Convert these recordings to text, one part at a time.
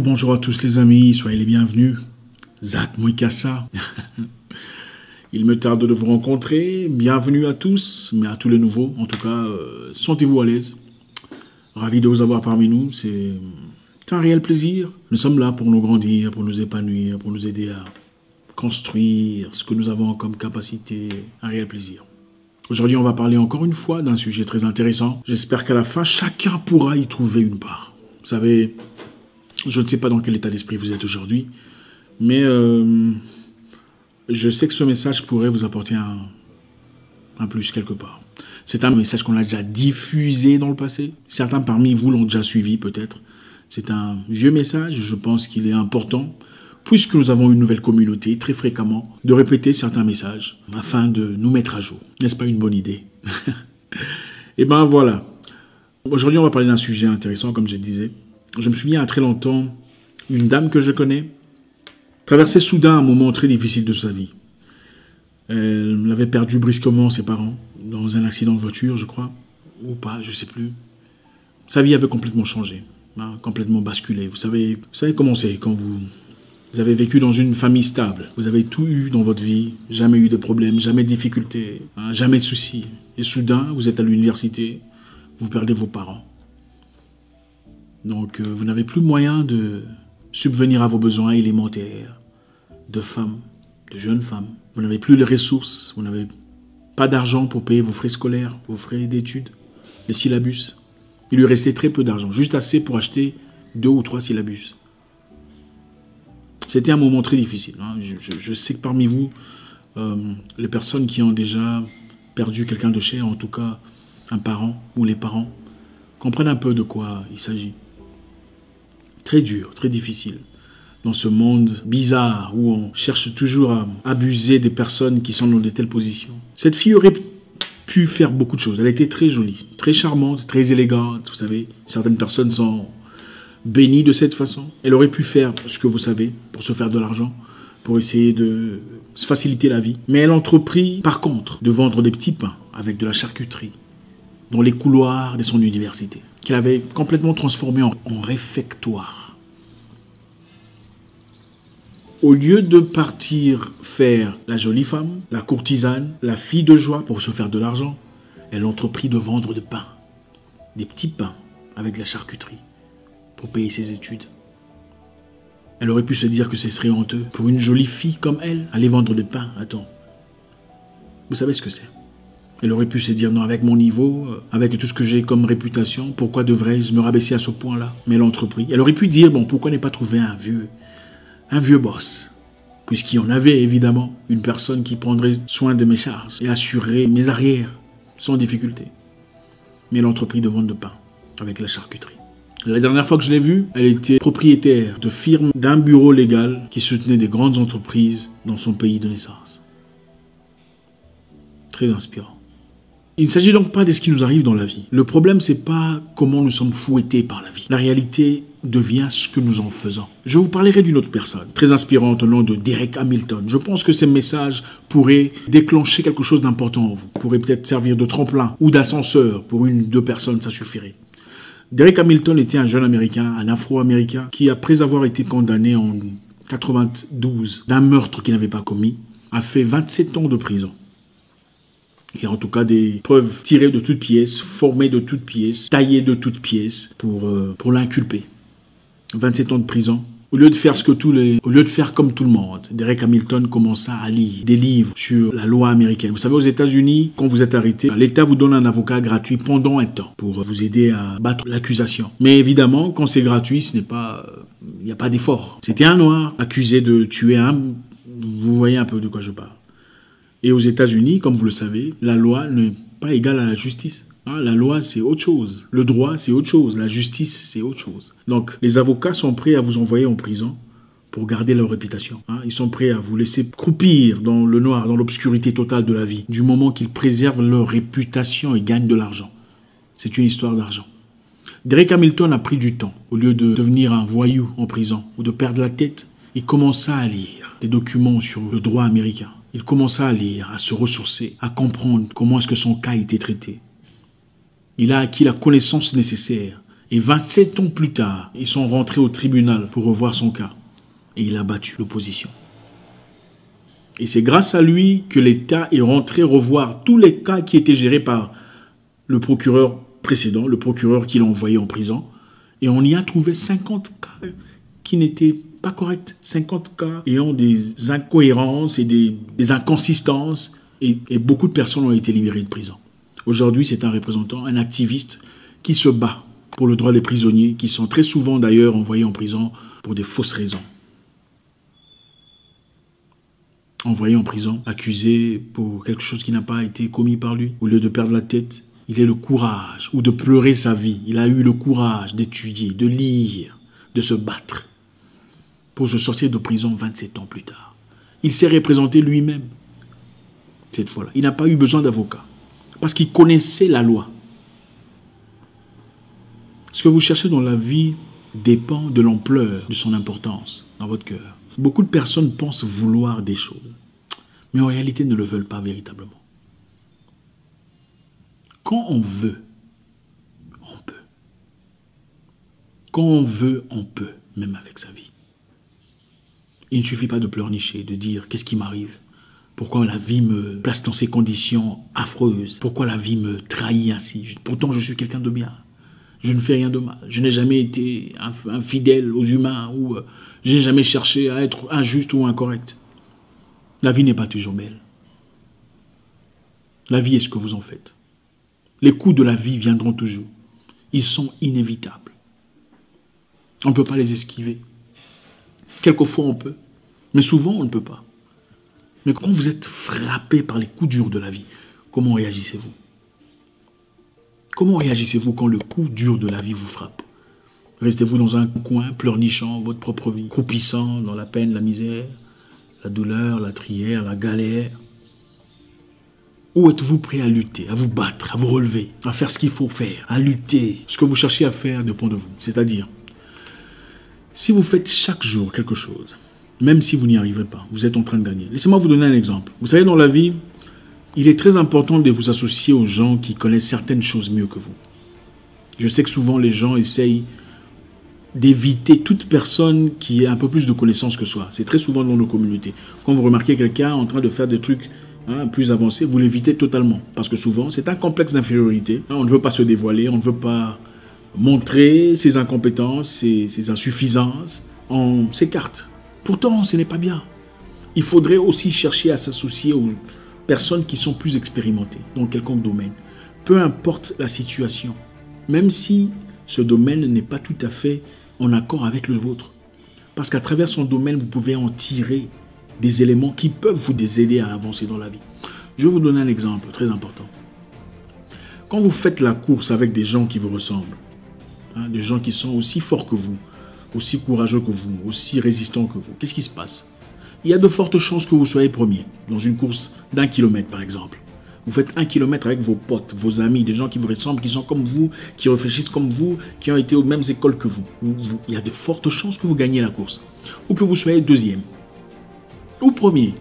Bonjour à tous les amis, soyez les bienvenus. Zach Moikassa. Il me tarde de vous rencontrer. Bienvenue à tous, mais à tous les nouveaux. En tout cas, sentez-vous à l'aise. Ravi de vous avoir parmi nous. C'est un réel plaisir. Nous sommes là pour nous grandir, pour nous épanouir, pour nous aider à construire ce que nous avons comme capacité. Un réel plaisir. Aujourd'hui, on va parler encore une fois d'un sujet très intéressant. J'espère qu'à la fin, chacun pourra y trouver une part. Vous savez, je ne sais pas dans quel état d'esprit vous êtes aujourd'hui, mais je sais que ce message pourrait vous apporter un plus quelque part. C'est un message qu'on a déjà diffusé dans le passé. Certains parmi vous l'ont déjà suivi peut-être. C'est un vieux message, je pense qu'il est important, puisque nous avons une nouvelle communauté très fréquemment, de répéter certains messages afin de nous mettre à jour. N'est-ce pas une bonne idée? Et ben voilà. Aujourd'hui, on va parler d'un sujet intéressant, comme je disais. Je me souviens à très longtemps, une dame que je connais traversait soudain un moment très difficile de sa vie. Elle avait perdu brusquement ses parents dans un accident de voiture, je crois, ou pas, je ne sais plus. Sa vie avait complètement changé, complètement basculé. Vous savez comment c'est quand vous avez vécu dans une famille stable. Vous avez tout eu dans votre vie, jamais eu de problèmes, jamais de difficultés, jamais de soucis. Et soudain, vous êtes à l'université, vous perdez vos parents. Donc, vous n'avez plus moyen de subvenir à vos besoins élémentaires de femmes, de jeunes femmes. Vous n'avez plus les ressources, vous n'avez pas d'argent pour payer vos frais scolaires, vos frais d'études, les syllabus. Il lui restait très peu d'argent, juste assez pour acheter 2 ou 3 syllabus. C'était un moment très difficile. Je sais que parmi vous, les personnes qui ont déjà perdu quelqu'un de cher, en tout cas un parent ou les parents, comprennent un peu de quoi il s'agit. Très dur, très difficile. Dans ce monde bizarre où on cherche toujours à abuser des personnes qui sont dans de telles positions. Cette fille aurait pu faire beaucoup de choses. Elle était très jolie, très charmante, très élégante. Vous savez, certaines personnes sont bénies de cette façon. Elle aurait pu faire ce que vous savez pour se faire de l'argent, pour essayer de se faciliter la vie. Mais elle entreprit, par contre, de vendre des petits pains avec de la charcuterie dans les couloirs de son université, qu'elle avait complètement transformé en réfectoire. Au lieu de partir faire la jolie femme, la courtisane, la fille de joie pour se faire de l'argent, elle entreprit de vendre des pains, des petits pains avec de la charcuterie pour payer ses études. Elle aurait pu se dire que ce serait honteux pour une jolie fille comme elle, aller vendre des pains. Attends, vous savez ce que c'est? Elle aurait pu se dire, non, avec mon niveau, avec tout ce que j'ai comme réputation, pourquoi devrais-je me rabaisser à ce point-là? Mais elle a entrepris. Elle aurait pu dire, bon, pourquoi ne pas trouver un vieux boss? Puisqu'il y en avait, évidemment, une personne qui prendrait soin de mes charges et assurerait mes arrières sans difficulté. Mais elle a entrepris de vendre de pain avec la charcuterie. La dernière fois que je l'ai vue, elle était propriétaire de firme d'un bureau légal qui soutenait des grandes entreprises dans son pays de naissance. Très inspirant. Il ne s'agit donc pas de ce qui nous arrive dans la vie. Le problème, c'est pas comment nous sommes fouettés par la vie. La réalité devient ce que nous en faisons. Je vous parlerai d'une autre personne, très inspirante au nom de Derek Hamilton. Je pense que ces messages pourraient déclencher quelque chose d'important en vous. Pourraient peut-être servir de tremplin ou d'ascenseur pour 1 ou 2 personnes, ça suffirait. Derek Hamilton était un jeune Américain, un Afro-Américain, qui, après avoir été condamné en 92 d'un meurtre qu'il n'avait pas commis, a fait 27 ans de prison. Il y a en tout cas des preuves tirées de toutes pièces, formées de toutes pièces, taillées de toutes pièces pour l'inculper. 27 ans de prison. Au lieu de faire comme tout le monde, Derek Hamilton commença à lire des livres sur la loi américaine. Vous savez, aux États-Unis, quand vous êtes arrêté, l'État vous donne un avocat gratuit pendant un temps pour vous aider à battre l'accusation. Mais évidemment, quand c'est gratuit, il n'y a pas d'effort. C'était un noir accusé de tuer vous voyez un peu de quoi je parle. Et aux États-Unis, comme vous le savez, la loi n'est pas égale à la justice. La loi, c'est autre chose. Le droit, c'est autre chose. La justice, c'est autre chose. Donc, les avocats sont prêts à vous envoyer en prison pour garder leur réputation. Ils sont prêts à vous laisser croupir dans le noir, dans l'obscurité totale de la vie, du moment qu'ils préservent leur réputation et gagnent de l'argent. C'est une histoire d'argent. Derek Hamilton a pris du temps. Au lieu de devenir un voyou en prison ou de perdre la tête, il commença à lire des documents sur le droit américain. Il commença à lire, à se ressourcer, à comprendre comment est-ce que son cas était traité. Il a acquis la connaissance nécessaire Et 27 ans plus tard, ils sont rentrés au tribunal pour revoir son cas. Et il a battu l'opposition. Et c'est grâce à lui que l'État est rentré revoir tous les cas qui étaient gérés par le procureur précédent, le procureur qui l'a envoyé en prison. Et on y a trouvé 50 cas qui n'étaient pas corrects. 50 cas ayant des incohérences et des inconsistances. Et beaucoup de personnes ont été libérées de prison. Aujourd'hui, c'est un représentant, un activiste qui se bat pour le droit des prisonniers, qui sont très souvent d'ailleurs envoyés en prison pour des fausses raisons. Envoyé en prison, accusé pour quelque chose qui n'a pas été commis par lui. Au lieu de perdre la tête, il a le courage, ou de pleurer sa vie. Il a eu le courage d'étudier, de lire, de se battre, pour se sortir de prison 27 ans plus tard. Il s'est représenté lui-même, cette fois-là. Il n'a pas eu besoin d'avocat, parce qu'il connaissait la loi. Ce que vous cherchez dans la vie dépend de l'ampleur de son importance dans votre cœur. Beaucoup de personnes pensent vouloir des choses, mais en réalité ne le veulent pas véritablement. Quand on veut, on peut. Quand on veut, on peut, même avec sa vie. Il ne suffit pas de pleurnicher, de dire « qu'est-ce qui m'arrive ? Pourquoi la vie me place dans ces conditions affreuses ? Pourquoi la vie me trahit ainsi ? Pourtant, je suis quelqu'un de bien. Je ne fais rien de mal. Je n'ai jamais été infidèle aux humains ou je n'ai jamais cherché à être injuste ou incorrect. » La vie n'est pas toujours belle. La vie est ce que vous en faites. Les coups de la vie viendront toujours. Ils sont inévitables. On ne peut pas les esquiver. Quelquefois on peut, mais souvent on ne peut pas. Mais quand vous êtes frappé par les coups durs de la vie, comment réagissez-vous? Comment réagissez-vous quand le coup dur de la vie vous frappe? Restez-vous dans un coin, pleurnichant votre propre vie, croupissant dans la peine, la misère, la douleur, la trière, la galère? Ou êtes-vous prêt à lutter, à vous battre, à vous relever, à faire ce qu'il faut faire, à lutter? Ce que vous cherchez à faire dépend de vous. C'est-à-dire, si vous faites chaque jour quelque chose, même si vous n'y arrivez pas, vous êtes en train de gagner. Laissez-moi vous donner un exemple. Vous savez, dans la vie, il est très important de vous associer aux gens qui connaissent certaines choses mieux que vous. Je sais que souvent, les gens essayent d'éviter toute personne qui ait un peu plus de connaissances que soi. C'est très souvent dans nos communautés. Quand vous remarquez quelqu'un en train de faire des trucs plus avancés, vous l'évitez totalement. Parce que souvent, c'est un complexe d'infériorité. On ne veut pas se dévoiler, on ne veut pas montrer ses incompétences, ses insuffisances. On s'écarte. Pourtant, ce n'est pas bien. Il faudrait aussi chercher à s'associer aux personnes qui sont plus expérimentées dans quelconque domaine. Peu importe la situation. Même si ce domaine n'est pas tout à fait en accord avec le vôtre. Parce qu'à travers son domaine, vous pouvez en tirer des éléments qui peuvent vous aider à avancer dans la vie. Je vais vous donner un exemple très important. Quand vous faites la course avec des gens qui vous ressemblent, des gens qui sont aussi forts que vous, aussi courageux que vous, aussi résistants que vous, qu'est-ce qui se passe? Il y a de fortes chances que vous soyez premier, dans une course d'1 kilomètre par exemple. Vous faites 1 kilomètre avec vos potes, vos amis, des gens qui vous ressemblent, qui sont comme vous, qui réfléchissent comme vous, qui ont été aux mêmes écoles que vous. Il y a de fortes chances que vous gagnez la course. Ou que vous soyez deuxième. Ou premier.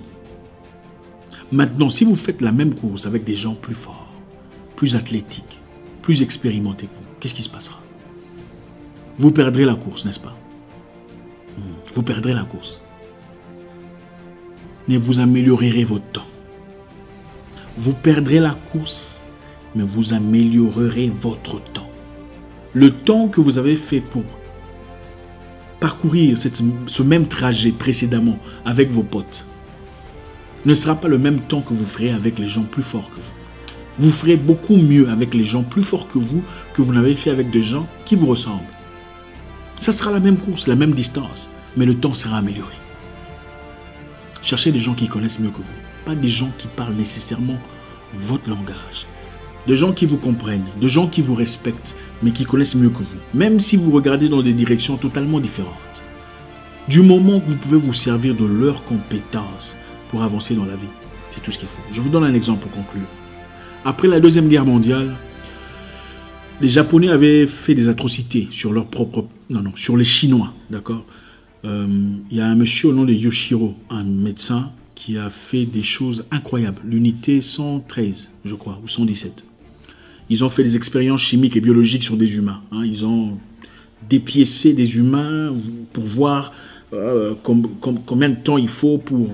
Maintenant, si vous faites la même course avec des gens plus forts, plus athlétiques, plus expérimentés que vous, qu'est-ce qui se passera? Vous perdrez la course, n'est-ce pas? Vous perdrez la course. Mais vous améliorerez votre temps. Vous perdrez la course, mais vous améliorerez votre temps. Le temps que vous avez fait pour parcourir ce même trajet précédemment avec vos potes ne sera pas le même temps que vous ferez avec les gens plus forts que vous. Vous ferez beaucoup mieux avec les gens plus forts que vous n'avez fait avec des gens qui vous ressemblent. Ça sera la même course, la même distance, mais le temps sera amélioré. Cherchez des gens qui connaissent mieux que vous, pas des gens qui parlent nécessairement votre langage. Des gens qui vous comprennent, des gens qui vous respectent, mais qui connaissent mieux que vous, même si vous regardez dans des directions totalement différentes. Du moment que vous pouvez vous servir de leurs compétences pour avancer dans la vie, c'est tout ce qu'il faut. Je vous donne un exemple pour conclure. Après la Deuxième Guerre mondiale, les Japonais avaient fait des atrocités sur leur propre... Non, sur les Chinois, d'accord. Il y a un monsieur au nom de Yoshiro, un médecin, qui a fait des choses incroyables. L'unité 113, je crois, ou 117. Ils ont fait des expériences chimiques et biologiques sur des humains. Hein. Ils ont dépiécé des humains pour voir combien de temps il faut pour